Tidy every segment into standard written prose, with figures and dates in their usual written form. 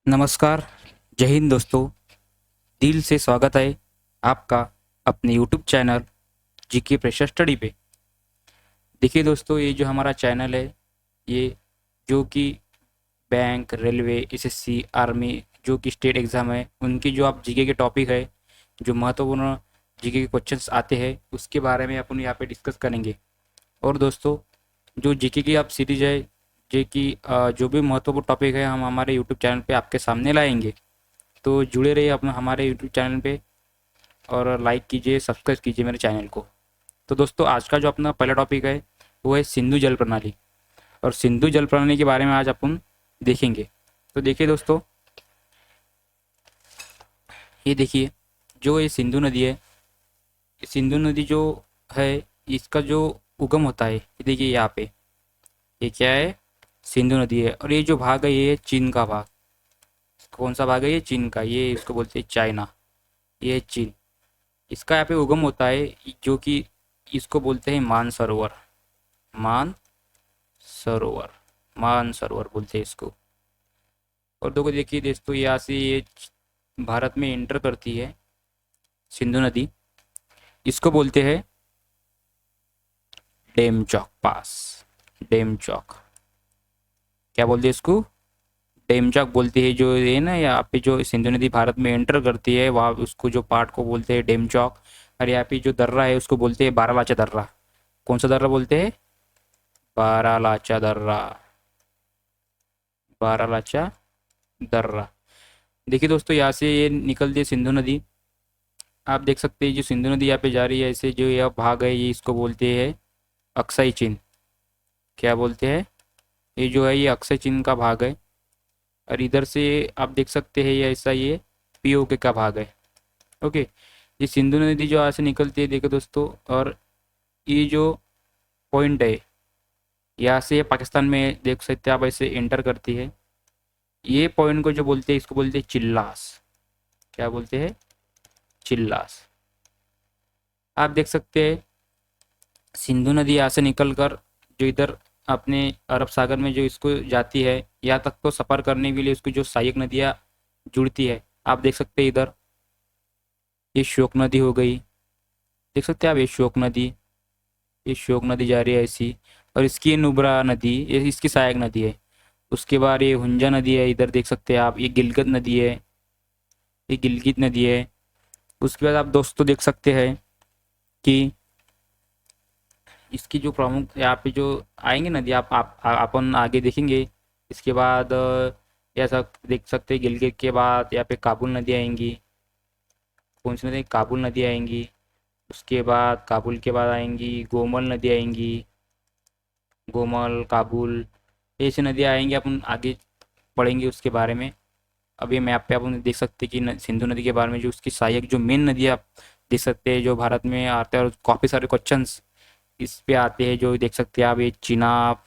नमस्कार। जय हिंद दोस्तों। दिल से स्वागत है आपका अपने YouTube channel GK pressure study पे। देखिए दोस्तों, ये जो हमारा चैनल है, ये जो कि बैंक, रेलवे, एसएससी, आर्मी, जो कि स्टेट एग्ज़ाम है उनकी जो आप जीके के टॉपिक है, जो महत्वपूर्ण जीके के क्वेश्चंस आते हैं उसके बारे में अपन यहाँ पे डिस्कस करेंगे। और दोस्तों, जो जीके की आप सीरीज है, जे कि जो भी महत्वपूर्ण टॉपिक है हम हमारे यूट्यूब चैनल पे आपके सामने लाएंगे। तो जुड़े रहिए अपना हमारे यूट्यूब चैनल पे और लाइक कीजिए, सब्सक्राइब कीजिए मेरे चैनल को। तो दोस्तों, आज का जो अपना पहला टॉपिक है वो है सिंधु जल प्रणाली। और सिंधु जल प्रणाली के बारे में आज अपन देखेंगे। तो देखिए दोस्तों, ये देखिए, जो ये सिंधु नदी है, सिंधु नदी जो है, इसका जो उगम होता है, ये देखिए यहाँ पे, ये क्या है, सिंधु नदी है। और ये जो भाग है ये है चीन का भाग। कौन सा भाग है? ये चीन का। ये इसको बोलते हैं चाइना। ये है चीन। इसका यहाँ पे उगम होता है, जो कि इसको बोलते हैं मान सरोवर। मान सरोवर, मान सरोवर बोलते हैं इसको। और देखिए दोस्तों, यहाँ से ये भारत में एंटर करती है सिंधु नदी। इसको बोलते हैं डेमचौक पास। डेमचौक, क्या बोलते हैं इसको? डेमचौक बोलते हैं। जो ये ना, यहाँ पे जो सिंधु नदी भारत में एंटर करती है वहाँ उसको जो पार्ट को बोलते हैं डेमचौक। और यहाँ पे जो दर्रा है उसको बोलते हैं बारालाचा दर्रा। कौन सा दर्रा बोलते हैं? बारालाचा दर्रा। बारालाचा दर्रा। देखिए दोस्तों, यहाँ से ये निकलती है सिंधु नदी। आप देख सकते हैं जो सिंधु नदी यहाँ पे जा रही है, ऐसे जो यह भाग है ये इसको बोलते हैं अक्साई चिन। क्या बोलते हैं? ये जो है ये अक्साई चिन का भाग है। और इधर से आप देख सकते हैं ये ऐसा, ये पीओके का भाग है। ओके। ये सिंधु नदी जो यहाँ से निकलती है, देखो दोस्तों, और ये जो पॉइंट है, यहाँ से ये पाकिस्तान में देख सकते हैं आप, ऐसे एंटर करती है। ये पॉइंट को जो बोलते हैं इसको बोलते हैं चिल्लास। क्या बोलते हैं? चिल्लास। आप देख सकते हैं सिंधु नदी यहाँ से निकल कर जो इधर अपने अरब सागर में जो इसको जाती है, यहाँ तक तो सफ़र करने के लिए उसकी जो सहायक नदियाँ जुड़ती है, आप देख सकते हैं इधर ये श्योक नदी हो गई। देख सकते हैं आप, ये श्योक नदी जा रही है ऐसी। और इसकी ये नुब्रा नदी, ये इसकी सहायक नदी है। उसके बाद ये हुंजा नदी है, इधर देख सकते हैं आप, ये गिलगित नदी है। ये गिलगित नदी है। उसके बाद आप दोस्तों देख सकते हैं कि इसकी जो प्रमुख यहाँ पे जो आएंगे नदी, अपन आगे देखेंगे। इसके बाद ऐसा देख सकते हैं, गिलगित के बाद यहाँ पे काबुल नदी आएंगी। कौन सी नदी? काबुल नदी आएंगी। उसके बाद काबुल के बाद आएंगी गोमल नदी आएंगी। गोमल, काबुल, ऐसी नदियाँ आएंगी। अपन आगे पढ़ेंगे उसके बारे में। अभी मैप पे अपन देख सकते हैं कि सिंधु नदी के बारे में जो उसकी सहायक जो मेन नदी आप देख सकते हैं जो भारत में आते हैं, और काफ़ी सारे क्वेश्चंस इस पे आते हैं। जो देख सकते हैं आप, ये चिनाब,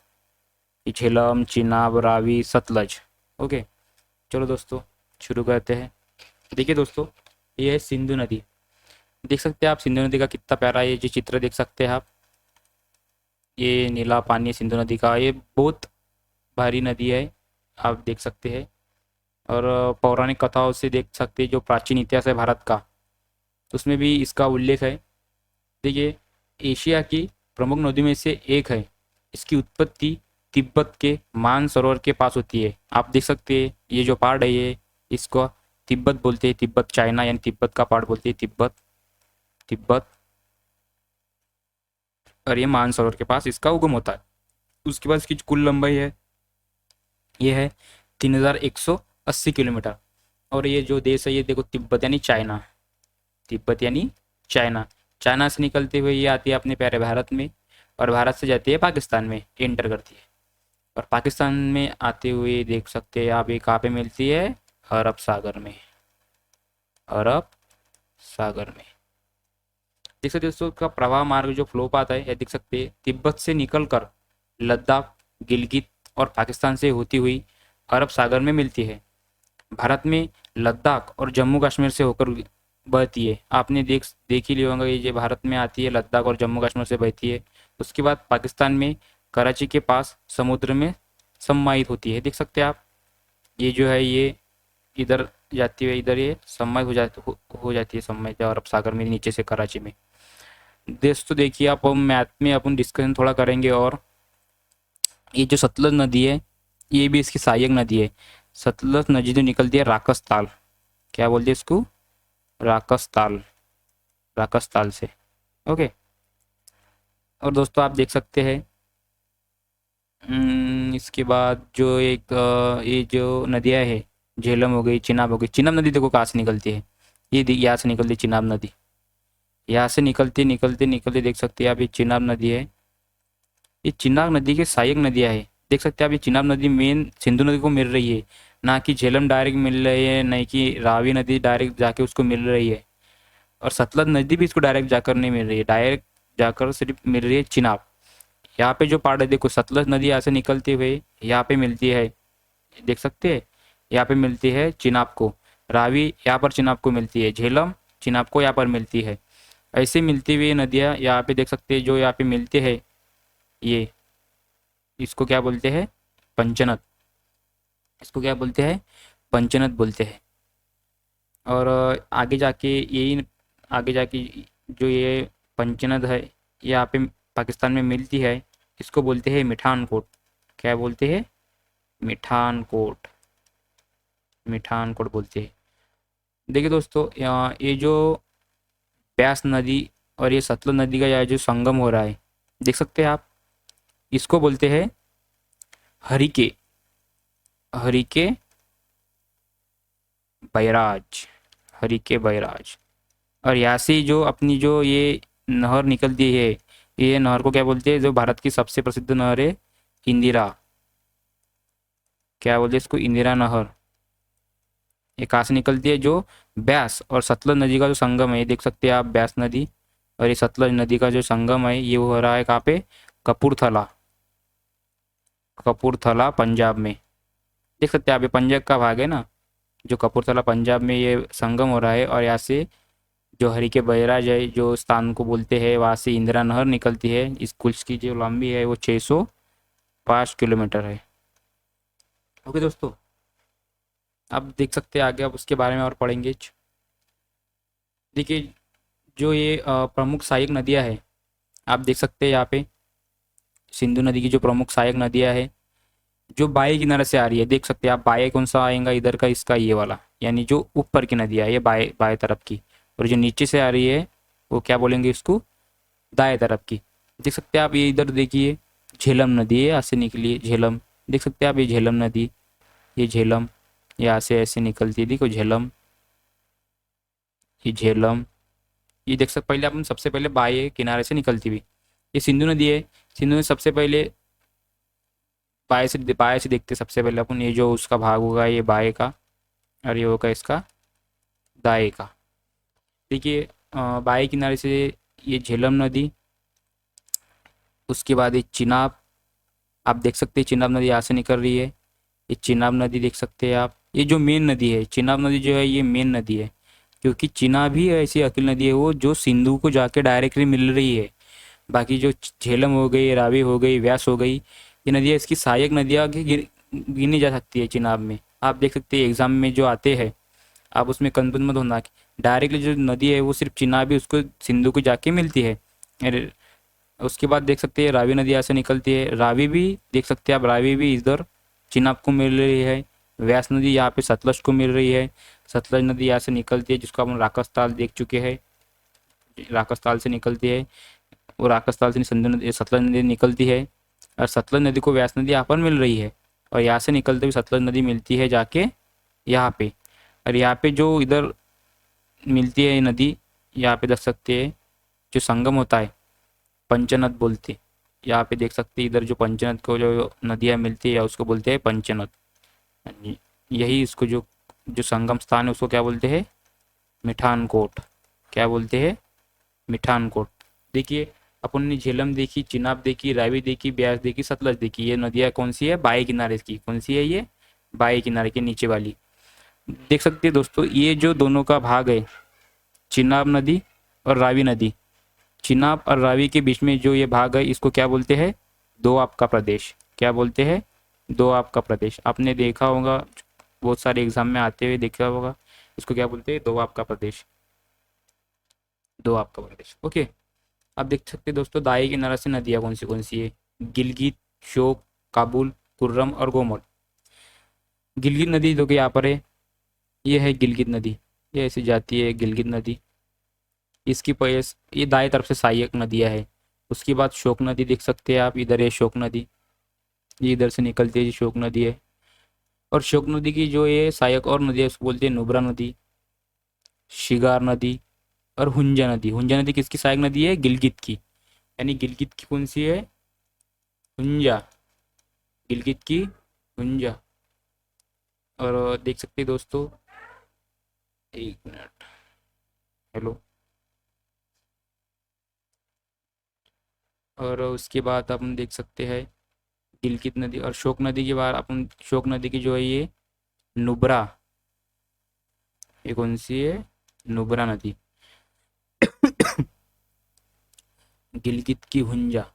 ये झेलम, चिनाब, रावी, सतलज। ओके, चलो दोस्तों शुरू करते हैं। देखिए दोस्तों, ये है सिंधु नदी। देख सकते हैं आप सिंधु नदी का कितना प्यारा ये जो चित्र देख सकते हैं आप। ये नीला पानी है सिंधु नदी का। ये बहुत भारी नदी है, आप देख सकते हैं। और पौराणिक कथाओं से देख सकते हैं, जो प्राचीन इतिहास है भारत का, उसमें भी इसका उल्लेख है। देखिए, एशिया की प्रमुख नदियों में से एक है। इसकी उत्पत्ति तिब्बत के मान सरोवर के पास होती है। आप देख सकते हैं ये जो पार्ट है, ये इसको तिब्बत बोलते हैं। तिब्बत चाइना, यानी तिब्बत का पार्ट बोलते हैं तिब्बत। तिब्बत। और ये मान सरोवर के पास इसका उगम होता है। उसके बाद इसकी कुल लंबाई है, ये है 3180 किलोमीटर। और ये जो देश है, ये देखो, तिब्बत यानी चाइना। तिब्बत यानी चाइना। चाइना से निकलते हुए ये आती है अपने प्यारे भारत में, और भारत से जाती है पाकिस्तान में, एंटर करती है। और पाकिस्तान में आते हुए देख सकते हैं आप, ये कहाँ पे मिलती है? अरब सागर में। अरब सागर में देख सकते हैं दोस्तों, का प्रवाह मार्ग जो फ्लो पाथ है, ये देख सकते हैं तिब्बत से निकलकर लद्दाख, गिलगित और पाकिस्तान से होती हुई अरब सागर में मिलती है। भारत में लद्दाख और जम्मू कश्मीर से होकर बहती है। आपने देख ही लिया होगा, ये भारत में आती है, लद्दाख और जम्मू कश्मीर से बहती है। उसके बाद पाकिस्तान में कराची के पास समुद्र में सम्मायित होती है। देख सकते हैं आप, ये जो है ये इधर जाती हुई इधर ये सम्मय हो जाती है, सम्मय अरब सागर में नीचे से कराची में। दोस्तों देखिए, आप हम मैथ में अपन डिस्कशन थोड़ा करेंगे। और ये जो सतलज नदी है, ये भी इसकी सहायक नदी है। सतलज नदी जो निकलती है राकस ताल, क्या बोलते हैं इसको, राकस ताल, राकस ताल से। ओके। और दोस्तों आप देख सकते हैं, इसके बाद जो एक ये जो नदियाँ है, झेलम हो गई, चिनाब हो गई। चिनाब नदी देखो कहाँ से निकलती है, यहाँ से निकलती है चिनाब नदी। यहाँ से निकलते निकलते निकलते देख सकते हैं आप, ये चिनाब नदी है। ये चिनाब नदी के सहायक नदियाँ है। देख सकते हैं आप, ये चिनाब नदी मेन सिंधु नदी को मिल रही है, ना कि झेलम डायरेक्ट मिल रही है, नहीं कि रावी नदी डायरेक्ट जाके उसको मिल रही है। और सतलज नदी भी इसको डायरेक्ट जाकर नहीं मिल रही है, डायरेक्ट जाकर सिर्फ मिल रही है चिनाब। यहाँ पे जो पार्ट है देखो, सतलज नदी यहाँ से निकलते हुए यहाँ पे मिलती है, देख सकते हैं, यहाँ पे मिलती है चिनाब को। रावी यहाँ पर चिनाब को मिलती है, झेलम चिनाब को यहाँ पर मिलती है। ऐसे मिलती हुई नदियाँ यहाँ पे देख सकते हैं, जो यहाँ पे मिलते हैं, ये इसको क्या बोलते हैं, पंचनद। इसको क्या बोलते हैं, पंचनद बोलते हैं। और आगे जाके यही, आगे जाके जो ये पंचनद है, यहाँ पे पाकिस्तान में मिलती है, इसको बोलते हैं मिठानकोट। क्या बोलते हैं, मिठानकोट, मिठानकोट बोलते हैं। देखिए दोस्तों, ये जो ब्यास नदी और ये सतलज नदी का यहाँ जो संगम हो रहा है, देख सकते हैं आप, इसको बोलते हैं हरिके, हरिके बैराज, हरिके बैराज। और यहाँ से जो अपनी जो ये नहर निकलती है, ये नहर को क्या बोलते हैं, जो भारत की सबसे प्रसिद्ध नहर है, इंदिरा, क्या बोलते हैं इसको, इंदिरा नहर। ये कहाँ से निकलती है, जो ब्यास और सतलज नदी का जो संगम है, ये देख सकते हैं आप, ब्यास नदी और ये सतलज नदी का जो संगम है, ये हो रहा है कहाँ पे, कपूरथला, कपूरथला पंजाब में। देख सकते हैं आप, ये पंजाब का भाग है ना, जो कपूरथला पंजाब में ये संगम हो रहा है। और यहाँ से जो हरिके बैराज है, जो स्थान को बोलते हैं, वहाँ से इंदिरा नहर निकलती है। इस कुल्स की जो लंबी है वो 605 किलोमीटर है। ओके दोस्तों, आप देख सकते हैं आगे, आप उसके बारे में और पढ़ेंगे। देखिए, जो ये प्रमुख सहायक नदियाँ हैं, आप देख सकते हैं यहाँ पे, सिंधु नदी की जो प्रमुख सहायक नदियाँ है, जो बाएं किनारे से आ रही है, देख सकते हैं आप, बाएं कौन सा आएगा इधर का, इसका ये वाला, यानी जो ऊपर की नदियाँ है, ये बाएं बाएं तरफ की। और जो नीचे से आ रही है, वो क्या बोलेंगे इसको, दाएं तरफ की। देख सकते हैं आप, ये इधर देखिए, झेलम नदी है, यहाँ से निकली है झेलम। देख सकते हैं आप, ये झेलम नदी, ये झेलम यहाँ से ऐसे निकलती है, देखो झेलम, ये झेलम। ये देख सकते, पहले अपन सबसे पहले बाएं किनारे से निकलती हुई ये सिंधु नदी है। सिंधु में सबसे पहले बाएं से देखते सबसे पहले अपन, ये जो उसका भाग होगा ये बाएं का, और ये होगा इसका दाएं का। देखिए, बाएं किनारे से ये झेलम नदी, उसके बाद ये चिनाब, आप देख सकते हैं चिनाब नदी यहाँ से निकल रही है, ये चिनाब नदी देख सकते हैं आप। ये जो मेन नदी है, चिनाब नदी जो है, ये मेन नदी है, क्योंकि चिनाब भी ऐसी अकेली नदी है वो जो सिंधु को जाके डायरेक्टली मिल रही है। बाकी जो झेलम हो गई, रावी हो गई, व्यास हो गई, ये नदियाँ इसकी सहायक नदियाँ गिनी जा सकती है चिनाब में। आप देख सकते हैं एग्जाम में जो आते हैं, आप उसमें कंफ्यूज मत होना, डायरेक्टली जो नदी है वो सिर्फ चिनाब ही उसको सिंधु को जाके मिलती है। उसके बाद देख सकते हैं रावी नदी यहाँ से निकलती है, रावी भी देख सकते हैं आप, रावी भी इधर चिनाब को मिल रही है। व्यास नदी यहाँ पे सतलज को मिल रही है। सतलज नदी यहाँ से निकलती है, जिसको अपन राकस देख चुके हैं, राकस से निकलती है। और राकस से सिंधु नदी, सतलज नदी निकलती है, और सतलज नदी को व्यास नदी यहाँ पर मिल रही है। और यहाँ से निकलते हुए सतलज नदी मिलती है जाके यहाँ पे। और यहाँ पे जो इधर मिलती है नदी, यहाँ पे देख सकते हैं जो संगम होता है, पंचनद बोलते, यहाँ पे देख सकते हैं इधर जो पंचनद को जो नदियाँ मिलती है उसको बोलते हैं पंचनद। यही इसको जो जो संगम स्थान है उसको क्या बोलते हैं, मिठानकोट। क्या बोलते हैं, मिठानकोट। देखिए, अपन ने झेलम देखी, चिनाब देखी, रावी देखी, ब्यास देखी, सतलज देखी। ये नदियाँ कौन सी है, बाएं किनारे की। कौन सी है ये, बाएं किनारे के नीचे वाली। देख सकते हैं दोस्तों, ये जो दोनों का भाग है, चिनाब नदी और रावी नदी, चिनाब और रावी के बीच में जो ये भाग है, इसको क्या बोलते हैं, दोआब का प्रदेश। क्या बोलते हैं, दोआब का प्रदेश। आपने देखा होगा बहुत सारे एग्जाम में आते हुए देखा होगा। इसको क्या बोलते हैं, दोआब का प्रदेश, दोआब का प्रदेश। ओके, आप देख सकते हैं दोस्तों, दाएं किनारे से नदियाँ कौन सी है, गिलगित, श्योक, काबुल, कुर्रम और गोमल। गिलगित नदी जो कि यहाँ पर है, ये है गिलगित नदी, ये ऐसी जाती है गिलगित नदी। इसकी पयस ये दाएं तरफ से सहायक नदियाँ है। उसके बाद शोक नदी देख सकते हैं आप, इधर है शोक नदी, ये इधर से निकलती है, ये शोक नदी है। और शोक नदी की जो ये सहायक और नदी है उसको बोलते हैं नुब्रा नदी, शिगार नदी और हुंजा नदी। हुंजा नदी किसकी सहायक नदी है, गिलगित की, यानी गिलगित की कौन सी है, हुंजा, गिलगित की हुंजा। और देख सकते हैं दोस्तों, एक मिनट, हेलो। और उसके बाद अपन देख सकते हैं गिलगित नदी और शोक नदी के बाद अपन शोक नदी की जो है ये नुब्रा, ये कौन सी है, नुब्रा नदी, गिलगित की हुंजा।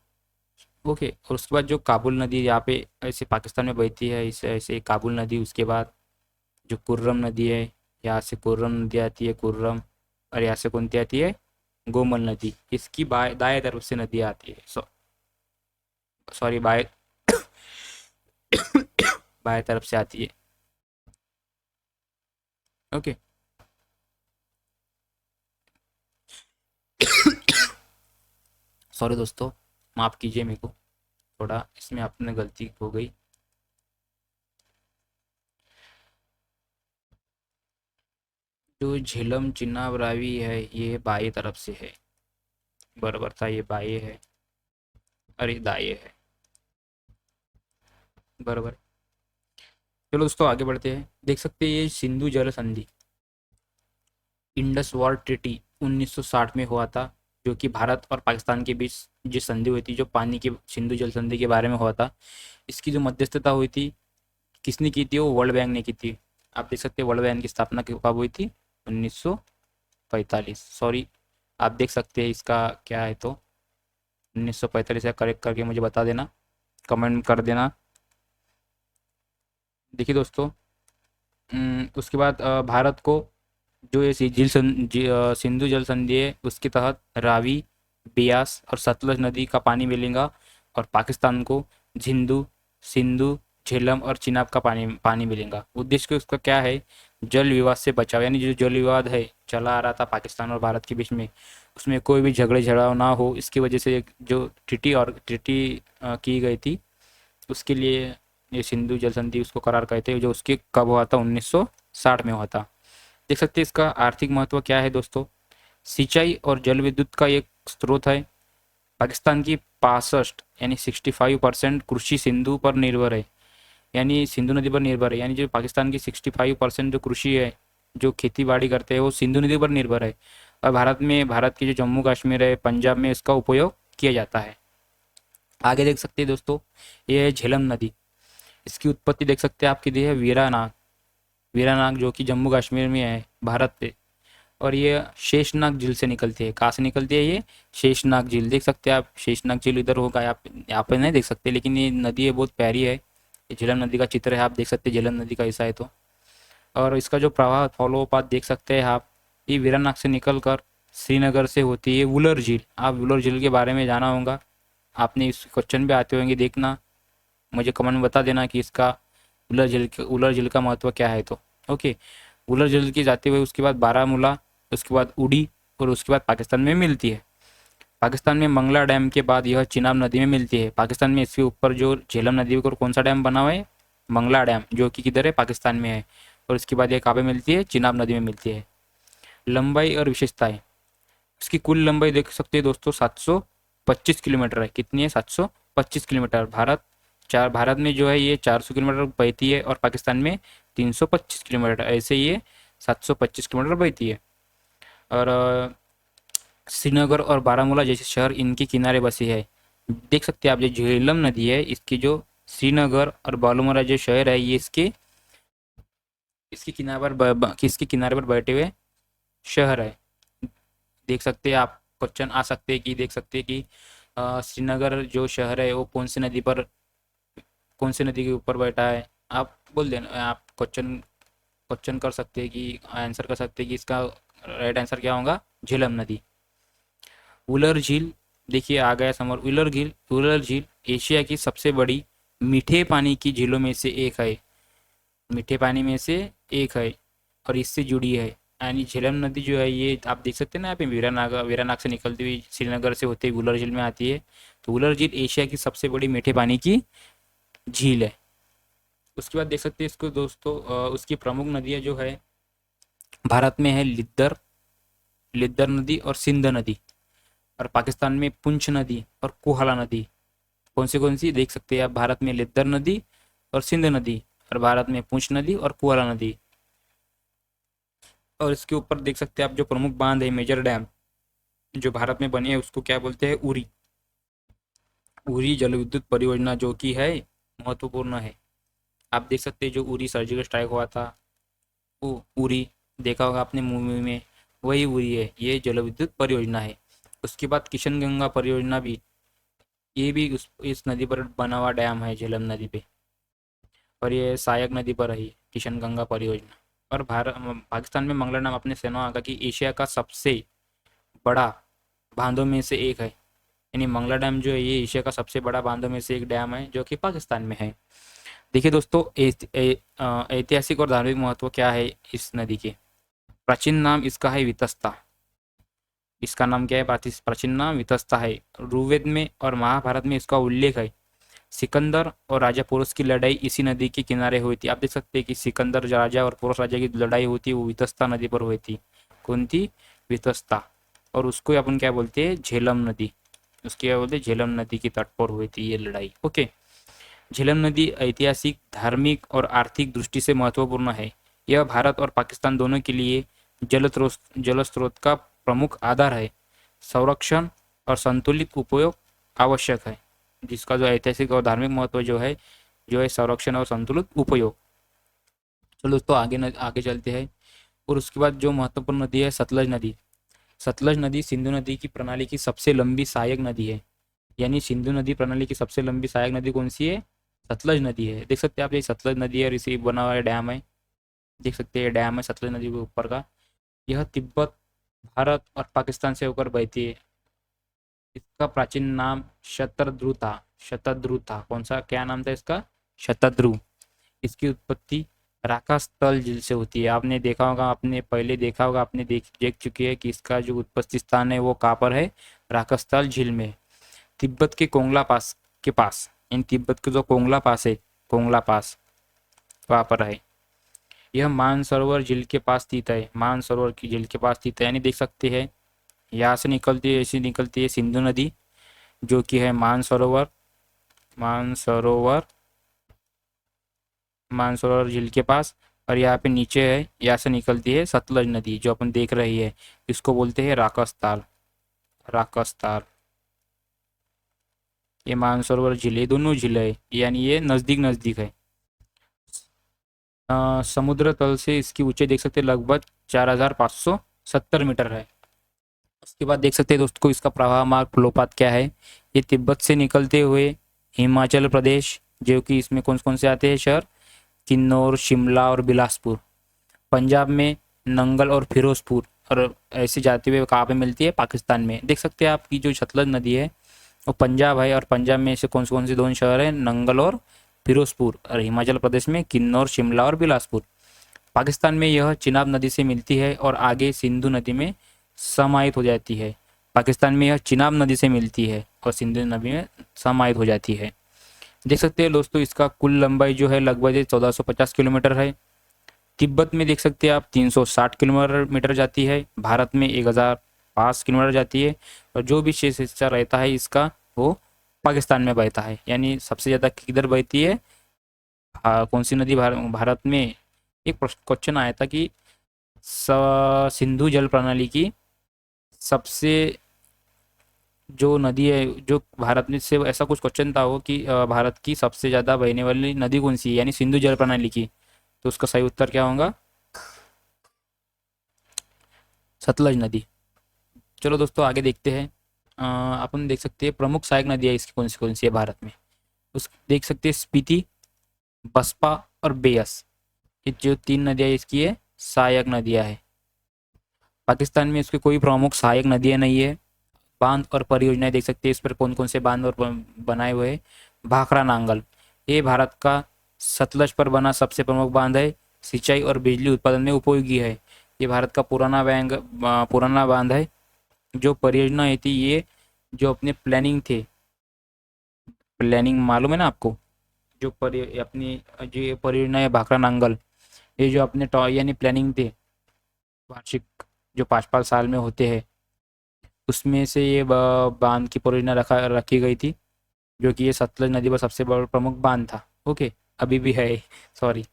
ओके, और उसके बाद जो काबुल नदी यहाँ पे ऐसे पाकिस्तान में बहती है, इसे ऐसे काबुल नदी। उसके बाद जो कुर्रम नदी है, यहाँ से कुर्रम नदी आती है, कुर्रम। और यहाँ से कौन सी आती है, गोमल नदी। इसकी दाएं तरफ से नदी आती है, सॉरी बाएं बाएं तरफ से आती है। ओके, सॉरी दोस्तों, माफ़ कीजिए मेरे को, थोड़ा इसमें अपने गलती हो गई। जो झेलम चिनाब रावी है ये बाएं तरफ से है, बराबर था, ये बाएं है, अरे दाएं है, बराबर। चलो दोस्तों आगे बढ़ते हैं। देख सकते हैं ये सिंधु जल संधि, इंडस वार ट्रीटी 1960 में हुआ था, जो कि भारत और पाकिस्तान के बीच जो संधि हुई थी, जो पानी की सिंधु जल संधि के बारे में हुआ था। इसकी जो मध्यस्थता हुई थी, किसने की थी, वो वर्ल्ड बैंक ने की थी। आप देख सकते हैं वर्ल्ड बैंक की स्थापना कब हुई थी, 1945, सॉरी, आप देख सकते हैं इसका क्या है तो 1945 है, करेक्ट करके मुझे बता देना, कमेंट कर देना। देखिए दोस्तों, उसके बाद भारत को जो ये सिंधु जल संधि है उसके तहत रावी, बियास और सतलज नदी का पानी मिलेगा। और पाकिस्तान को झिंदू, सिंधु, झेलम और चिनाब का पानी पानी मिलेगा। उद्देश्य उसका क्या है, जल विवाद से बचाव, यानी जो जल विवाद है चला आ रहा था पाकिस्तान और भारत के बीच में, उसमें कोई भी झगड़े झड़ाव ना हो, इसकी वजह से जो ट्रिटी की गई थी, उसके लिए ये सिंधु जल संधि उसको करार कहते हैं, जो उसके कब हुआ था, 1960 में हुआ था। देख सकते हैं इसका आर्थिक महत्व क्या है दोस्तों, सिंचाई और जल विद्युत का एक स्रोत है। पाकिस्तान की 65 यानी 65% कृषि सिंधु पर निर्भर है, यानी सिंधु नदी पर निर्भर है। यानी जो पाकिस्तान की 65% जो कृषि है, जो खेती बाड़ी करते हैं, वो सिंधु नदी पर निर्भर है। और भारत के जो जम्मू कश्मीर है, पंजाब में इसका उपयोग किया जाता है। आगे देख सकते हैं दोस्तों, ये है झेलम नदी। इसकी उत्पत्ति देख सकते हैं आपकी दी है वीरानाग, वीरानाग जो कि जम्मू कश्मीर में है, भारत पे। और ये शेषनाग झील से निकलती है। कहाँ से निकलती है ये, शेषनाग झील। देख सकते हैं आप, शेषनाग झील इधर होगा, आप यहाँ पे नहीं देख सकते, लेकिन ये नदी है, बहुत प्यारी है। ये झेलम नदी का चित्र है, आप देख सकते हैं झेलम नदी का ऐसा है तो। और इसका जो प्रवाह फॉलो पाथ देख सकते हैं आप, ये वीरानाग से निकल कर श्रीनगर से होती है वुलर झील। आप वुलर झील के बारे में जाना होगा, आपने इस क्वेश्चन भी आते होंगे, देखना, मुझे कमेंट में बता देना कि इसका उलर झील का महत्व क्या है तो। ओके, उलर झील की जाते हुए उसके बाद बारामूला, उसके बाद उड़ी, और उसके बाद पाकिस्तान में मिलती है। पाकिस्तान में मंगला डैम के बाद यह चिनाब नदी में मिलती है। पाकिस्तान में इसके ऊपर जो झेलम नदी के ऊपर कौन सा डैम बना हुआ है, मंगला डैम, जो कि किधर है, पाकिस्तान में है। और इसके बाद यह कहाँ पे मिलती है, चिनाब नदी में मिलती है। लंबाई और विशेषताएं, इसकी कुल लंबाई देख सकते हैं दोस्तों 725 किलोमीटर है। कितनी है, 725 किलोमीटर। भारत में जो है ये 400 किलोमीटर बहती है, और पाकिस्तान में 325 किलोमीटर, ऐसे ये 725 किलोमीटर बहती है। और श्रीनगर और बारामूला जैसे शहर इनके किनारे बसे है। देख सकते हैं आप, जो झेलम नदी है इसकी जो श्रीनगर और बारामूला जो शहर है, ये इसके किनारे पर बैठे हुए शहर है। देख सकते हैं आप, क्वेश्चन आ सकते हैं कि देख सकते हैं कि श्रीनगर जो शहर है वो कौन सी नदी के ऊपर बैठा है, आप बोल देना, आप क्वेश्चन क्वेश्चन कर सकते हैं कि आंसर कर सकते हैं कि इसका राइट आंसर क्या होगा, झेलम नदी। उलर झील, देखिए आ गया समर। उलर झील एशिया की सबसे बड़ी मीठे पानी की झीलों में से एक है। मीठे पानी में से एक है और इससे जुड़ी है। यानी झेलम नदी जो है ये आप देख सकते हैं ना, यहाँ पे वीरानाग से निकलती हुई श्रीनगर से होते हुए उलर झील में आती है। तो उलर झील एशिया की सबसे बड़ी मीठे पानी की झील है। उसके बाद देख सकते हैं इसको दोस्तों, उसकी प्रमुख नदियाँ जो है भारत में है लिद्दर लिद्दर नदी और सिंध नदी। और पाकिस्तान में पुंछ नदी और कोहला नदी। कौन सी देख सकते हैं आप, भारत में लिद्दर नदी और सिंध नदी, और भारत में पुंछ नदी और कोहला नदी। और इसके ऊपर देख सकते हैं आप जो प्रमुख बांध है, मेजर डैम जो भारत में बने हैं उसको क्या बोलते हैं, उरी। उरी जल विद्युत परियोजना जो कि है महत्वपूर्ण है। आप देख सकते हैं जो उरी सर्जिकल स्ट्राइक हुआ था, वो उरी देखा होगा आपने मूवी में, वही उरी है, ये जल विद्युत परियोजना है। उसके बाद किशन गंगा परियोजना भी, ये भी इस नदी पर बना हुआ डैम है झेलम नदी पे। और ये सहायक नदी पर है किशन गंगा परियोजना। और भारत पाकिस्तान में मंगला डैम आपने सुना होगा कि एशिया का सबसे बड़ा बांधों में से एक है। यानी मंगला डैम जो है ये एशिया का सबसे बड़ा बांधों में से एक डैम है जो कि पाकिस्तान में है। देखिए दोस्तों, ऐतिहासिक और धार्मिक महत्व क्या है इस नदी के। प्राचीन नाम इसका है वितस्ता। इसका नाम क्या है, प्राचीन नाम वितस्ता है। ऋग्वेद में और महाभारत में इसका उल्लेख है। सिकंदर और राजा पोरस की लड़ाई इसी नदी के किनारे हुई थी। आप देख सकते हैं कि सिकंदर राजा और पोरस राजा की लड़ाई हुई थी, वो वितस्ता नदी पर हुई थी। कौन थी, वितस्ता। और उसको अपन क्या बोलते हैं, झेलम नदी। उसकी क्या बोलते हैं, झेलम नदी के तट पर हुई थी ये लड़ाई। ओके। झेलम नदी ऐतिहासिक, धार्मिक और आर्थिक दृष्टि से महत्वपूर्ण है। यह भारत और पाकिस्तान दोनों के लिए जल स्रोत का प्रमुख आधार है। संरक्षण और संतुलित उपयोग आवश्यक है। जिसका जो ऐतिहासिक और धार्मिक महत्व जो है संरक्षण और संतुलित उपयोग। चलो दोस्तों आगे चलते हैं। और उसके बाद जो महत्वपूर्ण नदी है सतलज नदी। सतलज नदी सिंधु नदी की प्रणाली की सबसे लंबी सहायक नदी है। यानी सिंधु नदी प्रणाली की सबसे लंबी सहायक नदी कौन सी है, सतलज नदी है। देख सकते हैं आप, ये सतलज नदी है और इसी बना हुआ डैम है। देख सकते हैं डैम है सतलज नदी के ऊपर का। यह तिब्बत, भारत और पाकिस्तान से होकर बहती है। इसका प्राचीन नाम शतद्रु था। शतद्रु था, कौन सा क्या नाम था इसका, शतद्रु। इसकी उत्पत्ति राकास्थल झील से होती है। आपने देखा होगा, आपने पहले देखा होगा, आपने देख चुकी है कि इसका जो उत्पत्ति स्थान है वो कहाँ पर है, राकास्थल झील में। तिब्बत के कोंगला पास के पास, इन तिब्बत के जो कोंगला पास है, कोंगला पास वहाँ पर है। यह मानसरोवर झील के पास स्थित है। मानसरोवर की झील के पास स्थित है। यानी देख सकते हैं यहाँ से निकलती है, ऐसी निकलती है सिंधु नदी जो कि है मानसरोवर मानसरोवर मानसरोवर झील के पास। और यहाँ पे नीचे है, यहाँ से निकलती है सतलज नदी जो अपन देख रही है। इसको बोलते हैं राकसताल। राकसताल, ये मानसरोवर झील, ये दोनों झील है, यानी ये नज़दीक नज़दीक है। समुद्र तल से इसकी ऊंचाई देख सकते हैं लगभग 4570 मीटर है। उसके बाद देख सकते हैं दोस्तों इसका प्रवाह मार्ग फ्लोपाथ क्या है। ये तिब्बत से निकलते हुए हिमाचल प्रदेश, जो कि इसमें कौन कौन से आते हैं शहर, किन्नौर, शिमला और बिलासपुर। पंजाब में नंगल और फिरोजपुर, और ऐसे जाते हुए कहाँ पे मिलती है, पाकिस्तान में। देख सकते हैं आपकी जो सतलज नदी है वो पंजाब है, और पंजाब में ऐसे कौन से दोनों शहर हैं, नंगल और फिरोजपुर। और हिमाचल प्रदेश में किन्नौर, शिमला और बिलासपुर। पाकिस्तान में यह चिनाब नदी से मिलती है और आगे सिंधु नदी में समाहित हो जाती है। पाकिस्तान में यह चिनाब नदी से मिलती है और सिंधु नदी में समाहित हो जाती है। देख सकते हैं दोस्तों इसका कुल लंबाई जो है लगभग 1450 किलोमीटर है। तिब्बत में देख सकते हैं आप 360 किलोमीटर जाती है। भारत में 1005 किलोमीटर जाती है। और जो भी शेष हिस्सा रहता है इसका वो पाकिस्तान में बहता है। यानी सबसे ज़्यादा किधर बहती है, कौन सी नदी भारत में। एक क्वेश्चन आया था कि सिंधु जल प्रणाली की सबसे जो नदी है जो भारत में से, ऐसा कुछ क्वेश्चन था वो कि भारत की सबसे ज़्यादा बहने वाली नदी कौन सी है, यानी सिंधु जल प्रणाली की। तो उसका सही उत्तर क्या होगा, सतलज नदी। चलो दोस्तों आगे देखते हैं। अपन देख सकते हैं प्रमुख सहायक नदियाँ इसकी कौन सी है भारत में। उस देख सकते हैं स्पीति, बसपा और बेयस। ये जो 3 नदियाँ इसकी है सहायक नदियाँ है। पाकिस्तान में इसकी कोई प्रमुख सहायक नदियाँ नहीं है। बांध और परियोजनाएं देख सकते हैं इस पर कौन कौन से बांध और बनाए हुए हैं। भाखड़ा नांगल, ये भारत का सतलज पर बना सबसे प्रमुख बांध है। सिंचाई और बिजली उत्पादन में उपयोगी है। ये भारत का पुराना बांध है। जो परियोजना है थी ये, जो अपने प्लानिंग थे, प्लानिंग मालूम है ना आपको, जो अपनी जो ये परियोजना है भाखड़ा नांगल, ये जो अपने यानी प्लानिंग थे वार्षिक, जो 5-5 साल में होते हैं, उसमें से ये बांध की परियोजना रखी गई थी, जो कि ये सतलज नदी पर सबसे बड़ा प्रमुख बांध था। ओके, अभी भी है, सॉरी।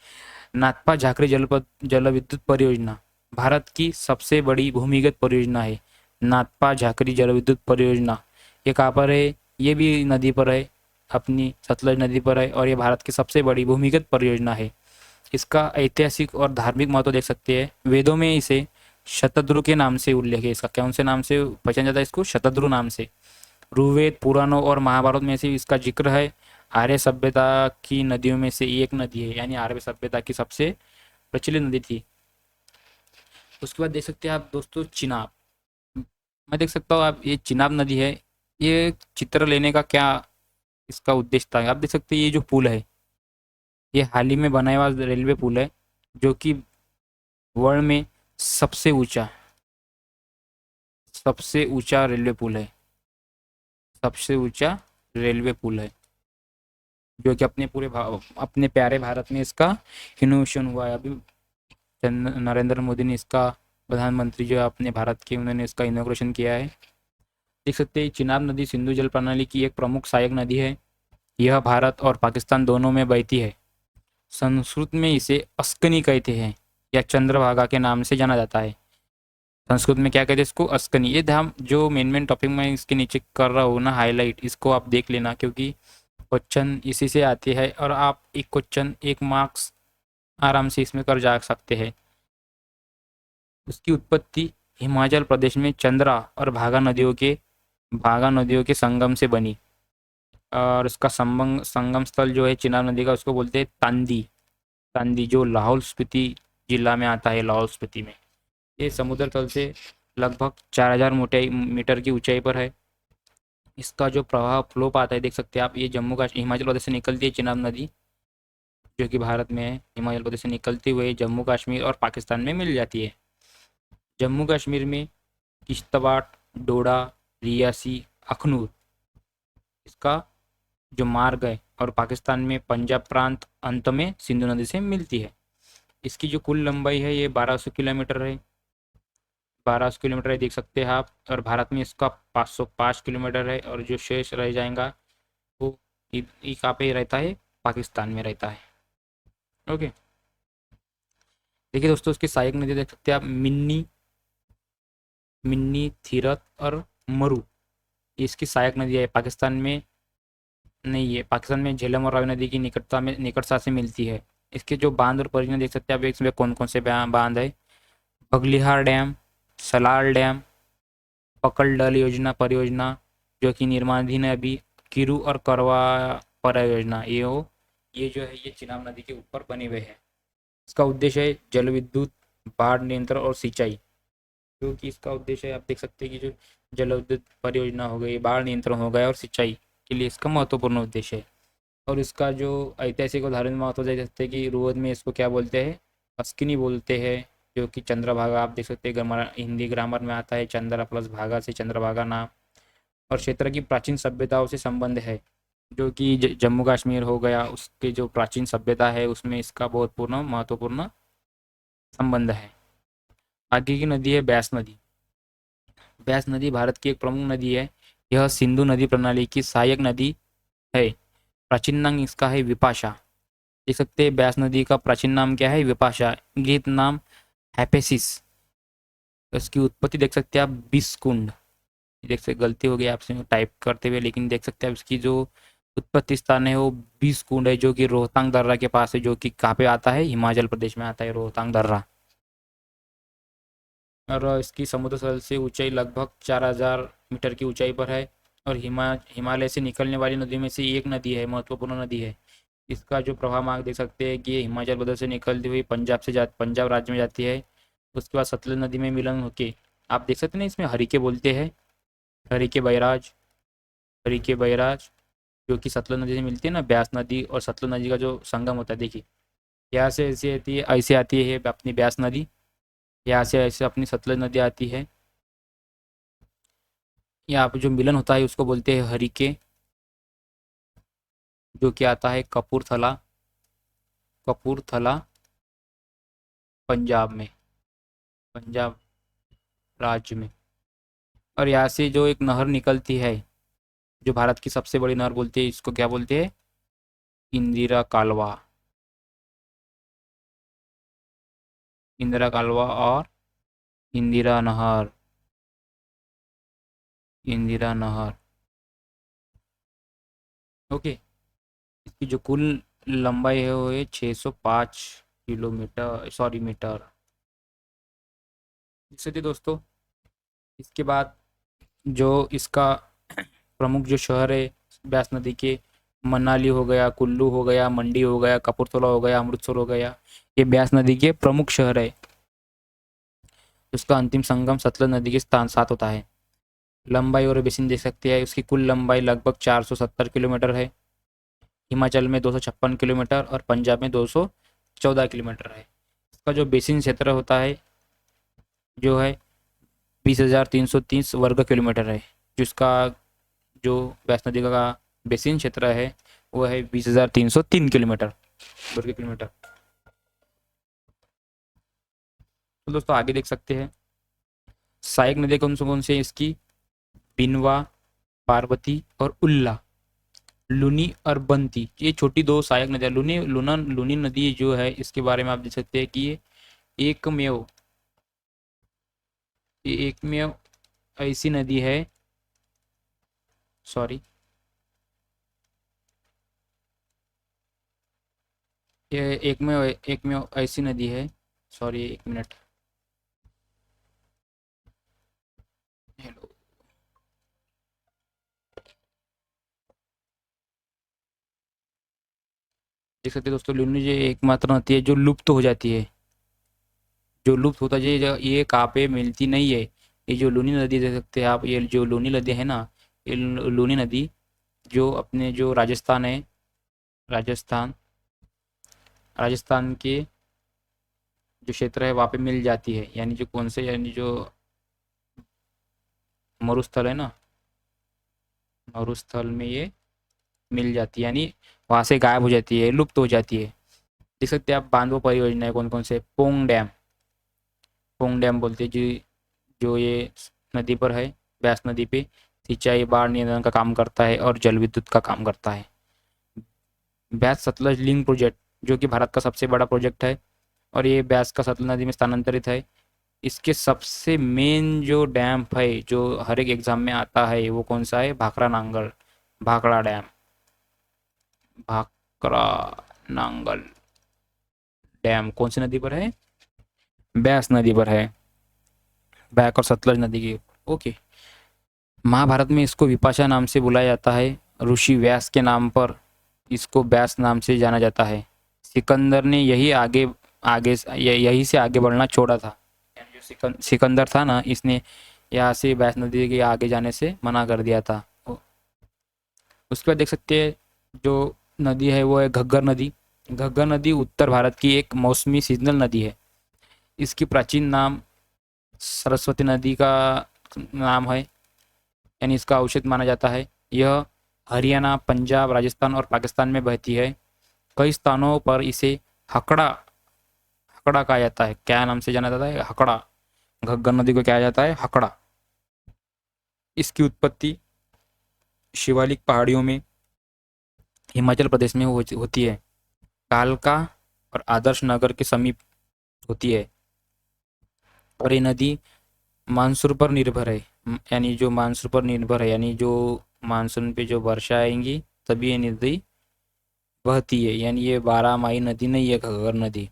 नाथपा झाकरी जल विद्युत परियोजना भारत की सबसे बड़ी भूमिगत परियोजना है। नाथपा झाकरी जल विद्युत परियोजना, ये कहाँ पर है? ये भी नदी पर है, अपनी सतलज नदी पर है, और ये भारत की सबसे बड़ी भूमिगत परियोजना है। इसका ऐतिहासिक और धार्मिक महत्व देख सकते हैं। वेदों में इसे शतद्रु के नाम से उल्लेख है। इसका कौन से नाम से पहचाना जाता है? इसको शतद्रु नाम से। ऋग्वेद, पुराणों और महाभारत में से इसका जिक्र है। आर्य सभ्यता की नदियों में से एक नदी है, यानी आर्य सभ्यता की सबसे प्रचलित नदी थी। उसके बाद देख सकते हैं आप दोस्तों चिनाब। मैं देख सकता हूँ आप, ये चिनाब नदी है। ये चित्र लेने का क्या इसका उद्देश्य था? आप देख सकते हैं ये जो पुल है, ये हाल ही में बनाया हुआ रेलवे पुल है, जो कि वर्ल्ड में सबसे ऊंचा सबसे ऊंचा रेलवे पुल है। सबसे ऊंचा रेलवे पुल है, जो कि अपने प्यारे भारत में इसका इनोवेशन हुआ है। अभी नरेंद्र मोदी ने इसका, प्रधानमंत्री जो है अपने भारत के, उन्होंने इसका इनोग्रेशन किया है। देख सकते हैं चिनाब नदी सिंधु जल प्रणाली की एक प्रमुख सहायक नदी है। यह भारत और पाकिस्तान दोनों में बहती है। संस्कृत में इसे अस्कनी कहते हैं, या चंद्रभागा के नाम से जाना जाता है। संस्कृत में क्या कहते हैं इसको? अस्कनी। ये ध्यान, जो मेन टॉपिक मैं इसके नीचे कर रहा हूँ ना हाईलाइट, इसको आप देख लेना, क्योंकि क्वेश्चन इसी से आती है, और आप एक क्वेश्चन 1 मार्क्स आराम से इसमें कर जा सकते हैं। उसकी उत्पत्ति हिमाचल प्रदेश में चंद्रा और भागा नदियों के संगम से बनी। और उसका संगम स्थल जो है चिनाब नदी का, उसको बोलते हैं तांदी। तांदी जो लाहौल स्पीति जिला में आता है, लाहौल स्पीति में। ये समुद्र तल से लगभग 4000 मीटर की ऊंचाई पर है। इसका जो प्रवाह फ्लो पाता है देख सकते हैं आप, ये जम्मू कश्मीर हिमाचल प्रदेश से निकलती है चिनाब नदी, जो कि भारत में है। हिमाचल प्रदेश से निकलते हुए जम्मू कश्मीर और पाकिस्तान में मिल जाती है। जम्मू कश्मीर में किश्तवाड़, डोडा, रियासी, अखनूर इसका जो मार्ग है, और पाकिस्तान में पंजाब प्रांत अंत में सिंधु नदी से मिलती है। इसकी जो कुल लंबाई है ये 1200 किलोमीटर है। 1200 किलोमीटर है, देख सकते हैं आप। और भारत में इसका 505 किलोमीटर है, और जो शेष रह जाएगा वो कहाँ पे रहता है? पाकिस्तान में रहता है। ओके, देखिए दोस्तों, उसकी सहायक नदी देख सकते हैं आप, मिन्नी, थीरथ और मरु। इसकी सहायक नदी है। पाकिस्तान में नहीं है, पाकिस्तान में झेलम और रावी नदी की निकटता से मिलती है। इसके जो बांध और परियोजना देख सकते हैं आप, इसमें कौन कौन से बांध है? बगलिहार डैम, सलाल डैम, पकल डल योजना परियोजना जो कि निर्माणाधीन है अभी, किरू और करवा परियोजना, ये जो है ये चिनाब नदी के ऊपर बने हुए हैं। इसका उद्देश्य है जल विद्युत, बाढ़ नियंत्रण और सिंचाई। जो कि इसका उद्देश्य है, आप देख सकते हैं कि जो जल विद्युत परियोजना हो गई, बाढ़ नियंत्रण हो गया, और सिंचाई के लिए इसका महत्वपूर्ण उद्देश्य है। और इसका जो ऐतिहासिक और धार्मिक महत्व देख सकते हैं कि रोहत में इसको क्या बोलते हैं? अस्किनी बोलते हैं, जो कि चंद्रभागा, आप देख सकते हैं हिंदी ग्रामर में आता है, चंद्र प्लस भागा से चंद्रभागा नाम। और क्षेत्र की प्राचीन सभ्यताओं से संबंध है, जो कि जम्मू कश्मीर हो गया, उसके जो प्राचीन सभ्यता है उसमें इसका बहुत महत्वपूर्ण संबंध है। आगे की नदी है ब्यास नदी। ब्यास नदी भारत की एक प्रमुख नदी है। यह सिंधु नदी प्रणाली की सहायक नदी है। प्राचीन नाम इसका है विपाशा। देख सकते हैं ब्यास नदी का प्राचीन नाम क्या है? विपाशा। गीत नाम हैपेसिस। इसकी उत्पत्ति देख सकते हैं आप, बिस्कुंड। देख सकते, गलती हो गई आपसे टाइप करते हुए, लेकिन देख सकते हैं आप इसकी जो उत्पत्ति स्थान है वो बिस्कुंड है, जो कि रोहतांग दर्रा के पास है, जो कि कहाँ पे आता है? हिमाचल प्रदेश में आता है रोहतांग दर्रा। और इसकी समुद्र तल से ऊंचाई लगभग 4000 मीटर की ऊंचाई पर है। और हिमालय से निकलने वाली नदी में से एक नदी है, महत्वपूर्ण नदी है। इसका जो प्रवाह मार्ग देख सकते हैं कि ये हिमाचल प्रदेश से निकलती हुई पंजाब राज्य में जाती है। उसके बाद सतलुज नदी में मिलन होके आप देख सकते हैं ना, इसमें हरिके बोलते हैं, हरिके बैराज, हरिके बैराज जो कि सतलुज नदी से मिलती है ना, ब्यास नदी और सतलुज नदी का जो संगम होता है। देखिए यहाँ से ऐसे आती है अपनी ब्यास नदी, यहाँ से ऐसे अपनी सतलुज नदी आती है। यहाँ पे जो मिलन होता है उसको बोलते हैं हरिके, जो कि आता है कपूरथला, कपूरथला पंजाब में, पंजाब राज्य में। और यहाँ से जो एक नहर निकलती है, जो भारत की सबसे बड़ी नहर बोलती है, इसको क्या बोलते हैं? इंदिरा कालवा, इंदिरा कालवा और इंदिरा नहर, इंदिरा नहर। ओके। इसकी जो कुल लंबाई है वो है 605 किलोमीटर, सॉरी मीटर। इसलिए दोस्तों, इसके बाद जो इसका प्रमुख जो शहर है ब्यास नदी के, मनाली हो गया, कुल्लू हो गया, मंडी हो गया, कपूरथला हो गया, अमृतसर हो गया, ये ब्यास नदी के प्रमुख शहर है। उसका अंतिम संगम सतलुज नदी के स्थान साथ होता है। लंबाई और बेसिन देख सकते हैं, उसकी कुल लंबाई लगभग 470 किलोमीटर है। हिमाचल में 256 किलोमीटर और पंजाब में 214 किलोमीटर है। इसका जो बेसिन क्षेत्र होता है जो है 20,330 वर्ग किलोमीटर है। जिसका जो ब्यास नदी का बेसिन क्षेत्र है वो है 20,303 किलोमीटर, वर्ग किलोमीटर। तो दोस्तों आगे देख सकते हैं सहायक नदी कौन से इसकी, बिनवा, पार्वती और उल्ला, लूनी और बंती, ये छोटी दो सहायक नदियाँ। लूनी नदी जो है इसके बारे में आप देख सकते हैं कि ये एकमेव ये एकमेव ऐसी नदी है, सॉरी, ये एकमेव ऐसी नदी है, सॉरी एक मिनट, हेलो। देख सकते हैं दोस्तों, लूनी जो एकमात्र नदी है जो लुप्त हो जाती है, जो लुप्त होता है, ये कहाँ पे मिलती नहीं है। ये जो लूनी नदी देख सकते हैं आप, ये जो लूनी नदी है ना, ये लूनी नदी जो अपने जो राजस्थान है, राजस्थान राजस्थान के जो क्षेत्र है वहाँ पे मिल जाती है। यानी जो कौन से, यानी जो मरुस्थल है ना, मरुस्थल में ये मिल जाती है, यानी वहाँ से गायब हो जाती है, लुप्त हो जाती है। देख सकते हैं आप बांधवों परियोजनाएं कौन कौन से, पोंग डैम बोलते हैं जी, जो ये नदी पर है, ब्यास नदी पे सिंचाई, बाढ़ नियंत्रण का काम करता है और जल विद्युत का काम करता है। ब्यास सतलज लिंक प्रोजेक्ट जो कि भारत का सबसे बड़ा प्रोजेक्ट है और ये ब्यास का सतलज नदी में स्थानांतरित है। इसके सबसे मेन जो डैम है जो हर एक एग्जाम में आता है वो कौन सा है, भाखड़ा डैम, भाखड़ा नांगल डैम कौन सी नदी पर है, ब्यास नदी पर है, बैक और सतलज नदी की। ओके। महाभारत में इसको विपाशा नाम से बुलाया जाता है, ऋषि व्यास के नाम पर इसको व्यास नाम से जाना जाता है। सिकंदर ने यही से आगे बढ़ना छोड़ा था। जो सिकंदर था ना, इसने यहाँ से व्यास नदी के आगे जाने से मना कर दिया था। उसके बाद देख सकते हैं जो नदी है वो है घग्गर नदी। घग्गर नदी उत्तर भारत की एक मौसमी सीजनल नदी है। इसकी प्राचीन नाम सरस्वती नदी का नाम है, यानी इसका औषध माना जाता है। यह हरियाणा, पंजाब, राजस्थान और पाकिस्तान में बहती है। कई स्थानों पर इसे हकड़ा हकड़ा कहा जाता है। क्या नाम से जाना जाता है, हकड़ा। घग्गर नदी को क्या जाता है, हकड़ा। इसकी उत्पत्ति शिवालिक पहाड़ियों में हिमाचल प्रदेश में होती है। कालका और आदर्श नगर के समीप होती है और ये नदी मानसून पर निर्भर है। यानी जो मानसून पर निर्भर है, यानी जो मानसून पे जो वर्षा आएंगी तभी ये नदी बहती है। यानी ये 12 माही नदी नहीं है घग्गर नदी।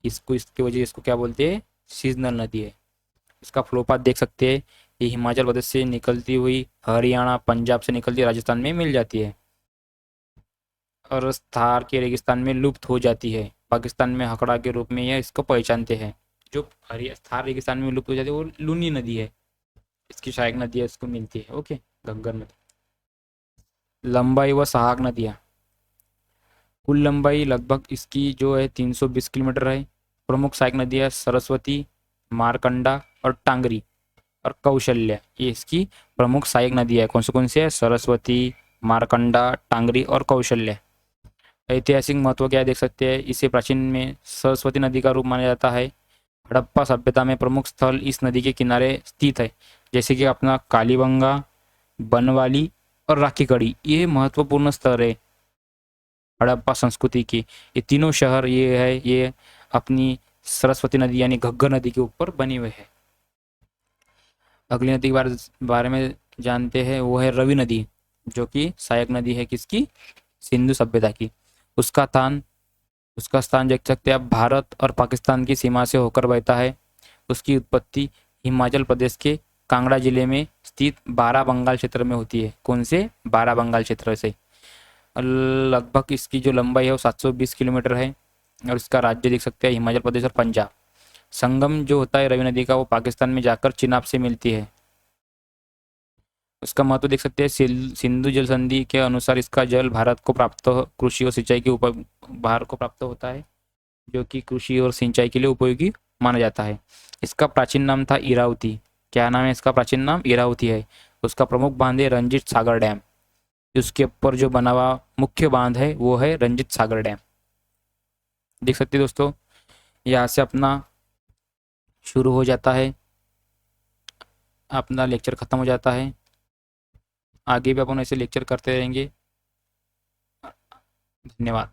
इसकी वजह इसको क्या बोलते हैं, सीजनल नदी है। इसका फ्लोपाथ देख सकते हैं, ये हिमाचल प्रदेश से निकलती हुई हरियाणा, पंजाब से निकलती राजस्थान में मिल जाती है। और थार के रेगिस्तान में लुप्त हो जाती है। पाकिस्तान में हकड़ा के रूप में यह इसको पहचानते हैं। जो हरिया थार रेगिस्तान में लुप्त हो जाती है वो लूनी नदी है, इसकी सहायक नदी है, इसको मिलती है। ओके, घग्गर नदी। लंबाई व सहायक नदियाँ। कुल लंबाई लगभग इसकी जो है 320 किलोमीटर है। प्रमुख सहायक नदियाँ सरस्वती, मारकंडा और टांगरी और कौशल्या, ये इसकी प्रमुख सहायक नदियाँ है। कौन सी है? सरस्वती, मारकंडा, टांगरी और कौशल्या। ऐतिहासिक महत्व क्या है देख सकते हैं। इसे प्राचीन में सरस्वती नदी का रूप माना जाता है। हड़प्पा सभ्यता में प्रमुख स्थल इस नदी के किनारे स्थित है, जैसे कि अपना कालीबंगा, बनवाली और राखीगढ़ी, ये महत्वपूर्ण स्थल है हड़प्पा संस्कृति की। ये तीनों शहर ये अपनी सरस्वती नदी यानी घग्गर नदी के ऊपर बने हुए हैं। अगली नदी के बारे में जानते हैं, वो है रवि नदी, जो कि सहायक नदी है किसकी? सिंधु सभ्यता की। उसका स्थान उसका स्थान देख सकते हैं आप, भारत और पाकिस्तान की सीमा से होकर बहता है। उसकी उत्पत्ति हिमाचल प्रदेश के कांगड़ा जिले में स्थित बारा बंगाल क्षेत्र में होती है। कौन से? बारा बंगाल क्षेत्र से। लगभग इसकी जो लंबाई है वो 720 किलोमीटर है। और इसका राज्य देख सकते हैं हिमाचल प्रदेश और पंजाब। संगम जो होता है रवि नदी का वो पाकिस्तान में जाकर चिनाब से मिलती है। उसका महत्व देख सकते हैं, सिंधु जल संधि के अनुसार इसका जल भारत को प्राप्त कृषि और सिंचाई के ऊपर भारत को प्राप्त होता है, जो कि कृषि और सिंचाई के लिए उपयोगी माना जाता है। इसका प्राचीन नाम था इरावती। क्या नाम है इसका? प्राचीन नाम इरावती है। उसका प्रमुख बांध है रंजीत सागर डैम। उसके ऊपर जो बना हुआ मुख्य बांध है वो है रंजीत सागर डैम। देख सकते हैं दोस्तों, यहाँ से अपना शुरू हो जाता है, अपना लेक्चर खत्म हो जाता है। आगे भी अपन ऐसे लेक्चर करते रहेंगे। धन्यवाद।